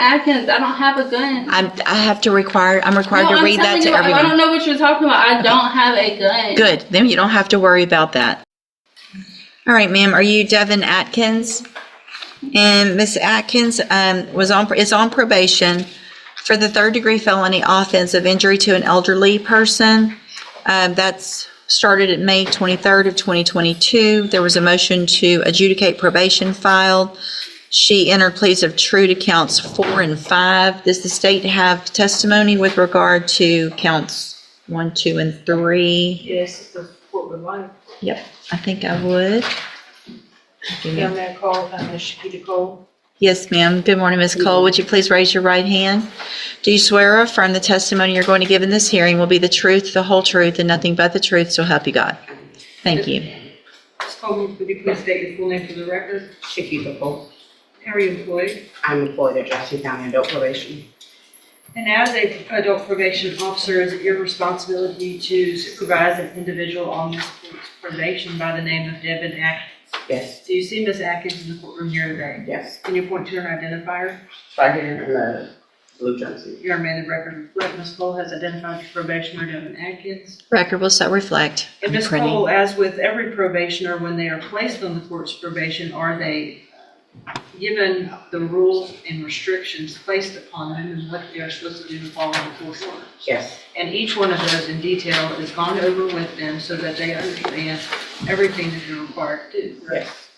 Atkins, I don't have a gun. I'm required to read that to everyone. I don't know what you're talking about. I don't have a gun. Good. Then you don't have to worry about that. All right, ma'am. Are you Devin Atkins? And Miss Atkins is on probation for the third-degree felony offense of injury to an elderly person. That's started at May 23rd of 2022. There was a motion to adjudicate probation filed. She entered pleas of true to counts 4 and 5. Does the state have testimony with regard to counts 1, 2, and 3? Yes, if the court would like. Yep, I think I would. Yeah, Mayor Cole, Ms. Shakita Cole. Yes, ma'am. Good morning, Ms. Cole. Would you please raise your right hand? Do you swear or affirm the testimony you're going to give in this hearing will be the truth, the whole truth, and nothing but the truth, so help you God? Thank you. Ms. Cole, would you please state your full name for the record? Shakita Cole. How are you employed? I'm employed at Jackson County Adult Probation. And as an adult probation officer, is it your responsibility to supervise an individual on this court's probation by the name of Devin Atkins? Yes, Do you see Ms. Atkins in the courtroom here today? yes. Can you point to her and identify her? Right here in the blue jumpsuit. Your may the record reflect Ms. Cole has identified your probationer Devin Atkins. Record will so reflect. And Ms. Printing. Cole, as with every probationer, when they are placed on the court's probation, are they given the rules and restrictions placed upon them and what they are supposed to do to follow the court order? Yes, And each one of those in detail is gone over with them so that they understand everything that they're required to do. Correct? yes,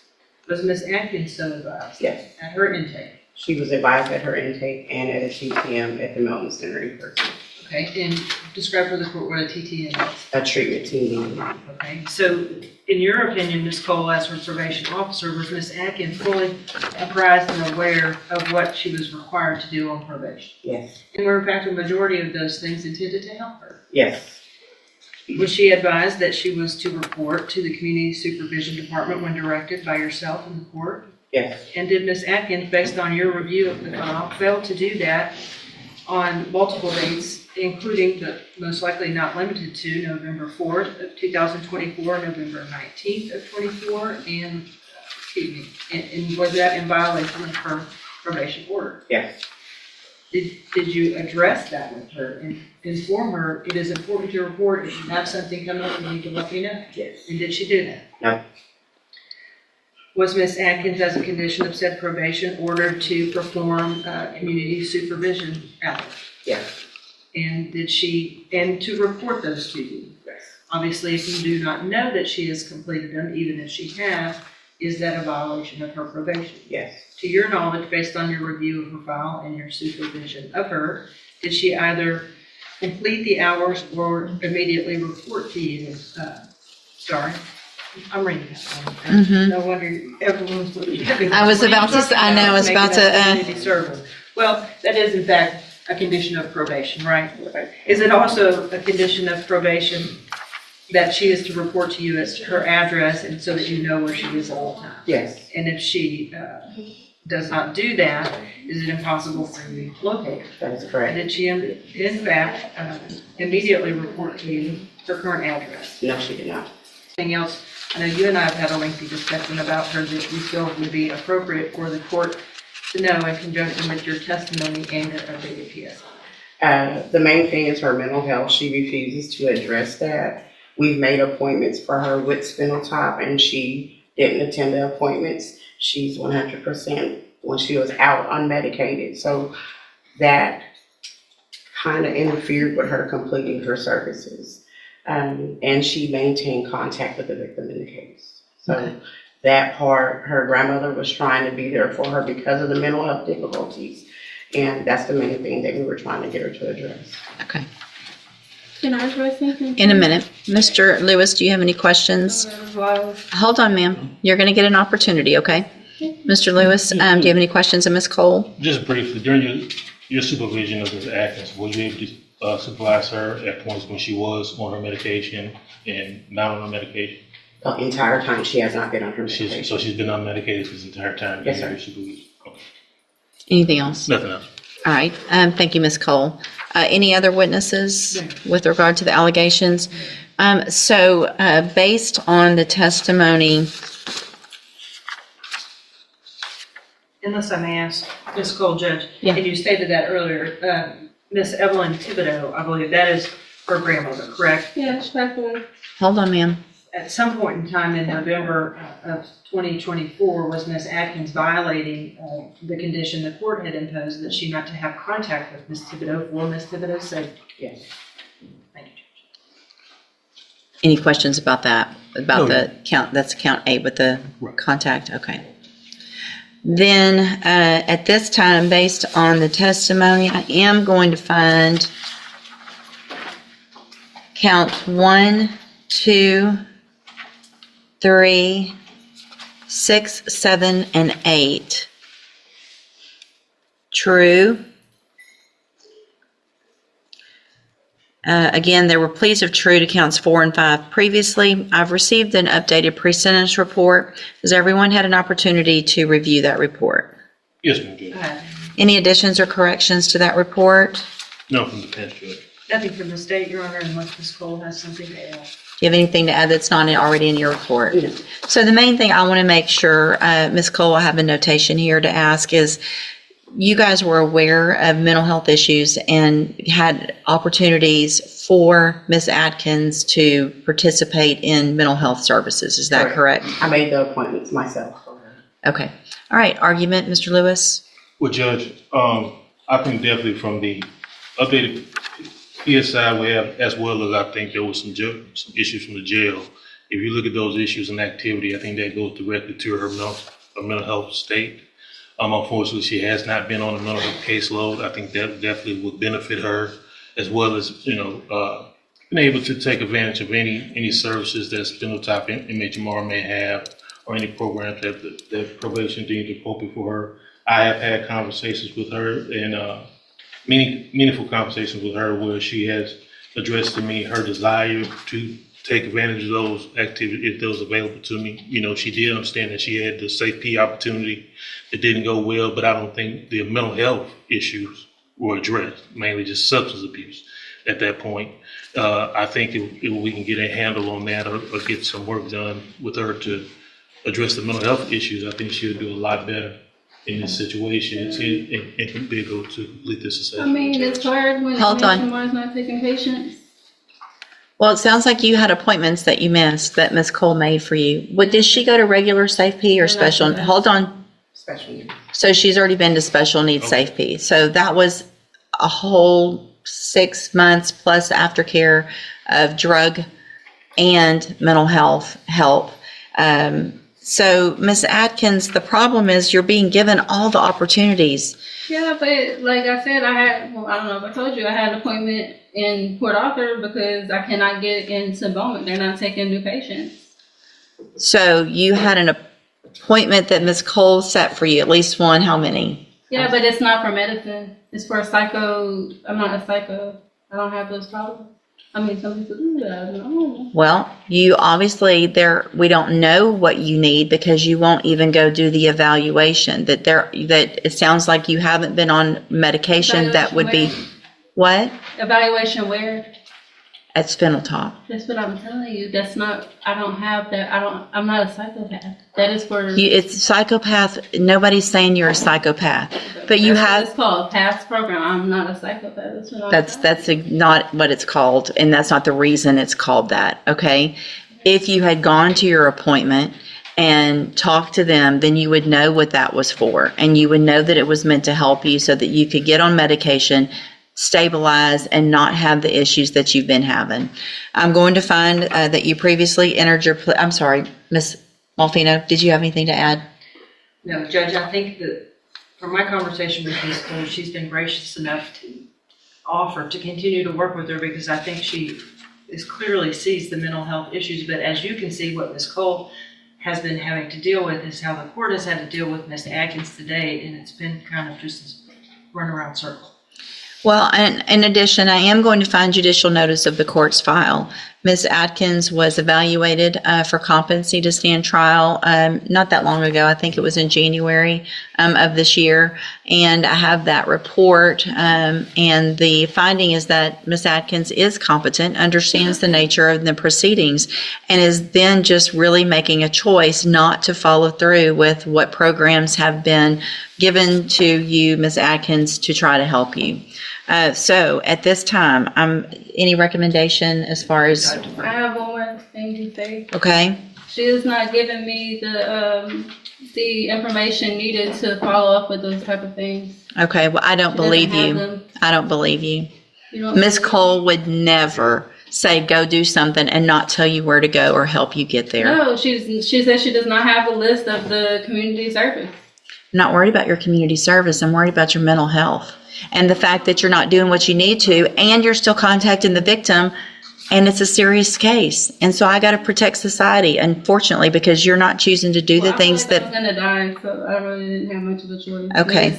Was Ms. Atkins so advised yes. at her intake? She was advised at her intake and at a TTM at the Melton Center in person. Okay, and describe for the court what a TTM is. A treatment team meeting. Okay, so in your opinion, Ms. Cole, as her probation officer, was Ms. Atkins fully apprised and aware of what she was required to do on probation? Yes, And were in fact a majority of those things intended to help her? yes, Was she advised that she was to report to the Community Supervision Department when directed by yourself and the court? yes, And did Ms. Atkins, based on your review of the file, fail to do that on multiple dates, including but most likely not limited to November 4th of 2024, November 19th of 24, and, and was that in violation of her probation order? yes, Did you address that with her and inform her, it is important to report, if you have something come up, you need to let me know? yes. And did she do that? No. Was Ms. Atkins, as a condition of said probation, ordered to perform community supervision hours? Yes, And and to report those to you? yes. Obviously, if you do not know that she has completed them, even if she has, is that a violation of her probation? Yes, To your knowledge, based on your review of her file and your supervision of her, did she either complete the hours or immediately report to you? Sorry, I'm reading that one. Mhm. No wonder everyone's looking at me. I was about to say- I know, I was about to, Community service. Well, that is in fact a condition of probation, right? Is it also a condition of probation that she is to report to you as her address and so that you know where she is at all times? yes, And if she does not do that, is it impossible for you to locate her? that is And correct. did she in fact immediately report to you her current address? No, she did not. Anything else? I know you and I have had a lengthy discussion about her that you feel would be appropriate for the court to know in conjunction with your testimony and your updated PSI. The main thing is her mental health. She refuses to address that. We've made appointments for her with Spinal Tap and she didn't attend the appointments. She's 100% when she was out unmedicated. So that kind of interfered with her completing her services. And she maintained contact with the victim in the case. So Okay. that part, her grandmother was trying to be there for her because of the mental health difficulties. And that's the main thing that we were trying to get her to address. Okay. Can I address anything? In a minute. Mr. Lewis, do you have any questions? Hold on, ma'am. You're going to get an opportunity, okay? Mr. Lewis, do you have any questions of Ms. Cole? Just briefly, during your supervision of Ms. Atkins, were you able to supervise her at points when she was on her medication and not on her medication? The entire time she has not been on her medication. So she's been unmedicated this entire time? Yes, sir. Your supervision? Okay. Anything else? Nothing else. All right. Thank you, Ms. Cole. Any other witnesses with regard to the allegations? Based on the testimony, Unless I may ask, Ms. Cole, Judge, Yeah. and you stated that earlier, Miss Evelyn Thibodeau, I believe that is her grandmother, correct? Yeah, stressful. Hold on, ma'am. At some point in time in November of 2024, was Miss Atkins violating the condition the court had imposed that she not to have contact with Miss Thibodeau for Miss Thibodeau's safety? Yes. Thank you, Judge. Any questions about that? About No. the count, that's count 8 with the Right. contact? Okay. Then, at this time, based on the testimony, I am going to find count 1, 2, 3, 6, 7, and 8 true. Again, there were pleas of true to counts 4 and 5 previously. I've received an updated pre-sentence report. Has everyone had an opportunity to review that report? Yes, ma'am, Judge. Any additions or corrections to that report? No, from the defense, Judge. Nothing from the state, Your Honor, unless Ms. Cole has something to add. Do you have anything to add that's not already in your report? No. So the main thing I want to make sure, Ms. Cole, I have a notation here to ask is, you guys were aware of mental health issues and had opportunities for Ms. Atkins to participate in mental health services. Is that correct? I made the appointments myself for her. Okay. All right. Argument, Mr. Lewis? Well, Judge, I think definitely from the updated PSI we have, as well as I think there was some issues from the jail. If you look at those issues and activity, I think that goes directly to her mental health state. Unfortunately, she has not been on a mental health caseload. I think that definitely would benefit her, as well as, being able to take advantage of any services that phenotype MHMR may have, or any programs that probation deems appropriate for her. I have had conversations with her, and meaningful conversations with her, where she has addressed to me her desire to take advantage of those activities if those available to me. She did understand that she had the Safe P opportunity. It didn't go well, but I don't think the mental health issues were addressed, mainly just substance abuse at that point. I think if we can get a handle on that, or get some work done with her to address the mental health issues, I think she'll do a lot better in this situation and can be able to complete this I assessment. mean, it's hard when Hold on. tomorrow's not taking patients. Well, it sounds like you had appointments that you missed that Ms. Cole made for you. Did she go to regular Safe P or special? Hold on. Special needs. So she's already been to special needs Okay. Safe P. So that was a whole 6 months plus aftercare of drug and mental health help. So Ms. Atkins, the problem is you're being given all the opportunities. Yeah, but like I said, I don't know if I told you, I had an appointment in Port Arthur because I cannot get into Bowman. They're not taking new patients. So you had an appointment that Ms. Cole set for you, at least one, how many? Yeah, but it's not for medicine. It's for psycho. I'm not a psycho. I don't have those problems. I mean, some people do that. I don't know. Well, you obviously we don't know what you need because you won't even go do the evaluation. That it sounds like you haven't been on medication that would be, what? Evaluation where? At Spindletop. That's what I'm telling you. That's not, I don't have that. I'm not a psychopath. That is for. It's psychopath. Nobody's saying you're a psychopath, but you That's what have. it's called past program. I'm not a psychopath. That's what I'm saying. That's not what it's called, and that's not the reason it's called that. Okay, if you had gone to your appointment and talked to them, then you would know what that was for, and you would know that it was meant to help you so that you could get on medication, stabilize, and not have the issues that you've been having. I'm going to find that you previously entered your. I'm sorry, Ms. Malfino. Did you have anything to add? No, Judge, I think that from my conversation with Ms. Cole, she's been gracious enough to offer to continue to work with her, because I think she clearly sees the mental health issues. But as you can see, what Ms. Cole has been having to deal with is how the court has had to deal with Ms. Atkins today, and it's been kind of just a runaround circle. Well, and in addition, I am going to find judicial notice of the court's file. Ms. Atkins was evaluated for competency to stand trial not that long ago. I think it was in January of this year. And I have that report. And the finding is that Ms. Atkins is competent, understands the nature of the proceedings, and is then just really making a choice not to follow through with what programs have been given to you, Ms. Atkins, to try to help you. So at this time, any recommendation as far as, I have one more thing to say. okay? She is not giving me the information needed to follow up with those type of things. Okay, well, I don't She doesn't believe have you. them. I don't believe you. You don't Ms. believe- Cole would never say, go do something and not tell you where to go or help you get there. No, she says she does not have a list of the community service. I'm not worried about your community service. I'm worried about your mental health and the fact that you're not doing what you need to, and you're still contacting the victim, and it's a serious case. And so I got to protect society, unfortunately, because you're not choosing to do the things I was that, gonna die, so I really didn't have much of a choice. Okay.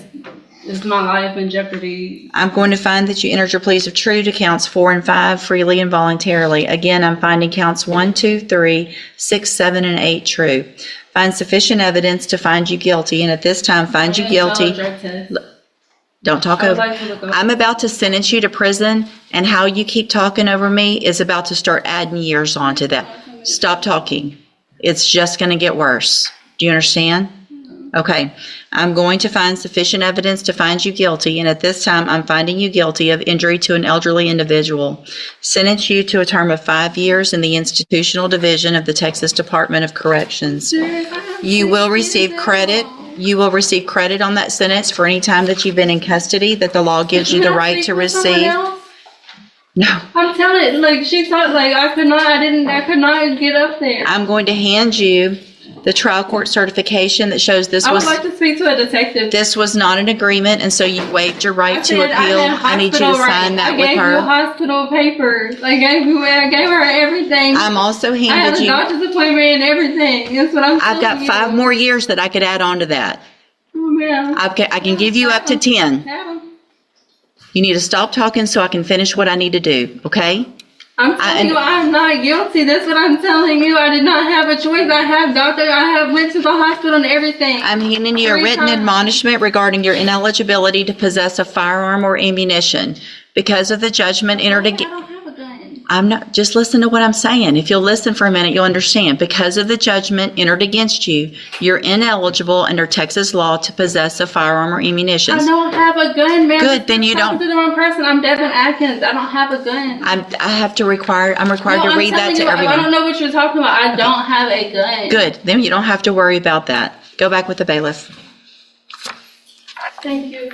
It's my life in jeopardy. I'm going to find that you entered your pleas of true to counts 4 and 5 freely and voluntarily. Again, I'm finding counts 1, 2, 3, 6, 7, and 8 true. Find sufficient evidence to find you guilty, and at this time, find you guilty. Don't talk I would over. like to look up. I'm about to sentence you to prison, and how you keep talking over me is about to start adding years onto that. Stop talking. It's just going to get worse. Do you understand? Okay. I'm going to find sufficient evidence to find you guilty, and at this time, I'm finding you guilty of injury to an elderly individual. Sentence you to a term of 5 years in the institutional division of the Texas Department of Corrections. You will receive credit. You will receive credit on that sentence for any time that you've been in custody that the law gives you the right to receive. No, I'm telling you, like she thought, like I could not get up there. I'm going to hand you the trial court certification that shows I would like to speak to a detective. this was not an agreement, and so you waived your right to appeal. I need you to sign that with I gave you her. hospital papers. I gave her everything. I'm also I had handed a you, doctor's appointment and everything. That's what I'm I've got telling 5 you. more years that I could add on to that. Oh, man. I can give you up to 10. Have 'em. You need to stop talking so I can finish what I need to do, okay? I'm telling you, I'm not guilty. That's what I'm telling you. I did not have a choice. I have went to the hospital and everything. I'm handing you a 3 written times. admonishment regarding your ineligibility to possess a firearm or ammunition. Because of the judgment entered I against, don't have a gun. I'm not, just listen to what I'm saying. If you'll listen for a minute, you'll understand. Because of the judgment entered against you, you're ineligible under Texas law to possess a firearm or ammunition. I don't have a gun, man. Good, then you I'm talking don't- to the wrong person. I'm Devin Atkins. I don't have a gun. I'm required No, to I'm read that telling to you, I everyone. don't know what you're talking about. I don't have a gun. Good, then you don't have to worry about that. Go back with the bailiff. Thank you.